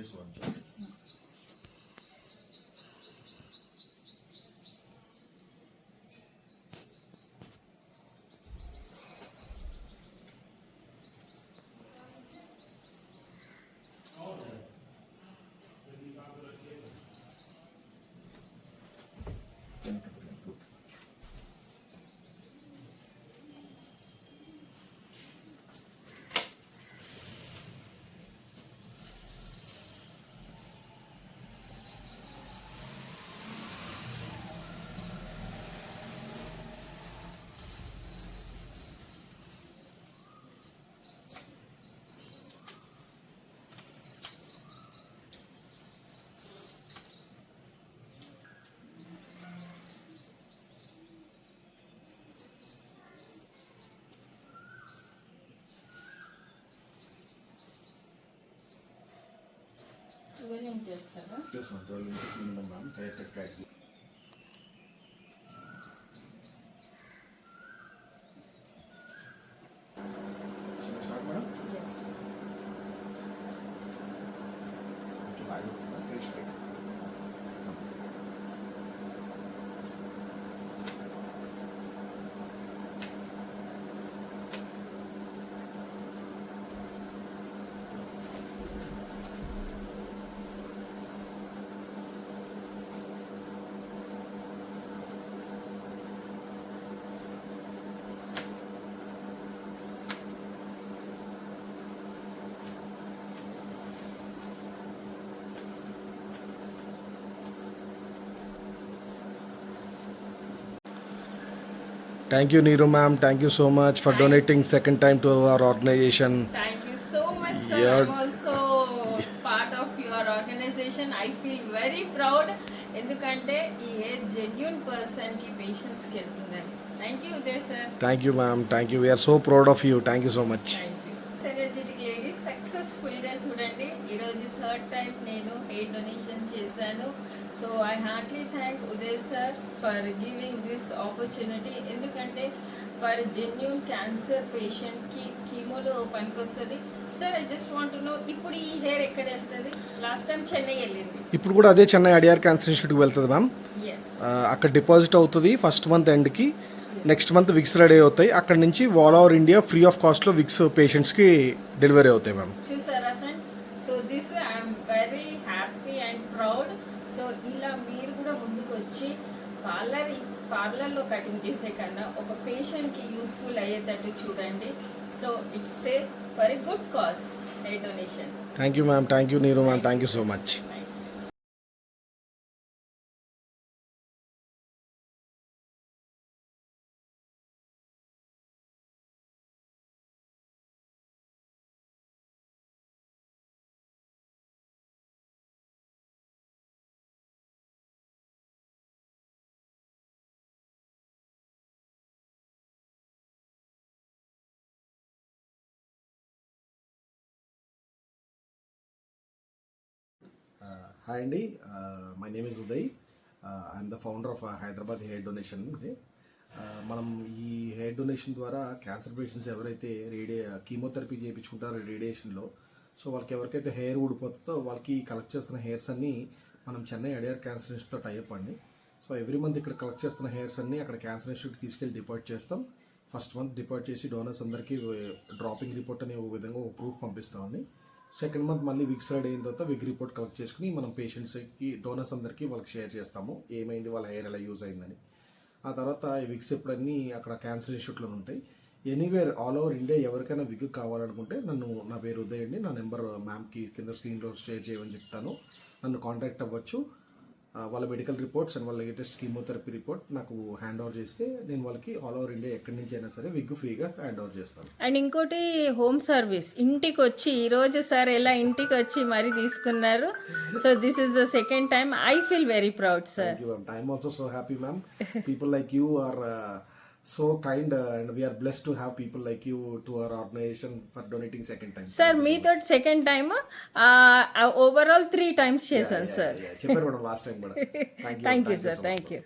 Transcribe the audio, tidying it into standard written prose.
this one. Sir. This one, 12 inches minimum, ma'am. Haircut practice. Should I start, madam? Yes. Face straight. Thank you, Neeru ma'am. Thank you so much for donating second time to our organization. Thank you so much, sir. You're- I'm also part of your organization. I feel very proud. ఎందుకంటే ఈ hair genuine person కి patients కి వెళ్తుందని. Thank you Uday sir. Thank you, ma'am. Thank you. We are so proud of you. Thank you so much. Energetic ladies successful గా చూడండి, ఈరోజు third time నేను hair donation చేశాను. So I heartly thank Uday sir for giving this opportunity. ఎందుకంటే for genuine cancer patient కి కీమోలో పనికొస్తుంది. Sir I just want know, ఇప్పుడు ఈ హెయిర్ ఎక్కడ వెళ్తుంది? లాస్ట్ టైం చెన్నై వెళ్ళింది, ఇప్పుడు కూడా అదే చెన్నై అడియార్ క్యాన్సర్ ఇన్స్టిట్యూట్కి వెళ్తుంది మ్యామ్. ఎస్ అక్కడ డిపాజిట్ అవుతుంది ఫస్ట్ మంత్ ఎండ్కి. నెక్స్ట్ మంత్ విక్స్ రెడీ అవుతాయి. అక్కడ నుంచి all over India free of కాస్ట్లో విక్స్ పేషెంట్స్కి డెలివరీ అవుతాయి మ్యామ్. చూసారా friends? So this I'm very happy and proud. So ఇలా మీరు కూడా ముందుకు వచ్చి పార్లర్లో కటింగ్ చేసే కన్నా ఒక పేషెంట్కి యూస్ఫుల్ అయ్యేటట్టు చూడండి. So it's a very good cause hair donation. Thank you ma'am. Thank you Neeru ma'am. Thank you so much. Hi అండి, my name is Uday. I'm the founder of Hyderabad hair donation. మనం ఈ హెయిర్ డొనేషన్ ద్వారా cancer patients ఎవరైతే chemotherapy చేయించుకుంటారో రేడియేషన్లో, so వాళ్ళకి ఎవరికైతే hair ఊడిపోతుందో వాళ్ళకి కలెక్ట్ చేస్తున్న హెయిర్స్ అన్నీ మనం చెన్నై అడియార్ క్యాన్సర్ ఇన్స్టిట్యూట్తో టైప్ అండి. సో ఎవ్రీ మంత్ ఇక్కడ కలెక్ట్ చేస్తున్న హెయిర్స్ అన్నీ అక్కడ క్యాన్సర్ ఇన్స్టిట్యూట్కి తీసుకెళ్ళి డిపాజిట్ చేస్తాం. ఫస్ట్ మంత్ డిపాజిట్ చేసి డోనర్స్ అందరికీ డ్రాపింగ్ రిపోర్ట్ అనే విధంగా ఒక ప్రూఫ్ పంపిస్తామండి. సెకండ్ మంత్ మళ్ళీ విక్స్ రెడీ అయిన తర్వాత విగ్ రిపోర్ట్ కలెక్ట్ చేసుకుని మనం పేషెంట్స్కి డోనర్స్ అందరికీ వాళ్ళకి షేర్ చేస్తాము ఏమైంది, వాళ్ళ హెయిర్ ఎలా యూజ్ అయిందని. ఆ తర్వాత ఈ విగ్స్ ఎప్పుడన్నీ అక్కడ క్యాన్సర్ ఇన్స్టిట్యూట్లో ఉంటాయి. ఎనీవేర్ ఆల్ ఓవర్ ఇండియా ఎవరికైనా విగ్ కావాలనుకుంటే నా పేరు ఉదయ్ అండి. నా నెంబర్ మ్యామ్కి కింద స్క్రీన్లో షేర్ చేయమని చెప్తాను. నన్ను కాంటాక్ట్ అవ్వచ్చు. వాళ్ళ మెడికల్ రిపోర్ట్స్ అండ్ వాళ్ళ లేటెస్ట్ కీమోథెరపీ రిపోర్ట్ నాకు హ్యాండ్ ఓవర్ చేస్తే నేను వాళ్ళకి ఆల్ ఓవర్ ఇండియా ఎక్కడి నుంచి అయినా సరే విగ్ ఫ్రీగా హ్యాండ్ ఓవర్ చేస్తాను. అండ్ ఇంకోటి హోమ్ సర్వీస్, ఇంటికి వచ్చి ఈరోజు సార్ ఎలా ఇంటికి వచ్చి మరీ తీసుకున్నారు. So this is the second time. I feel very proud sir. Thank you, ma'am. I'm also so happy, ma'am. People like you are so kind, and we are blessed to have people like you to our organization for donating second time. Sir మీతో second time, overall 3 times చేశాను sir. చెప్పారు madam last time కూడా. Thank you sir. Thank you.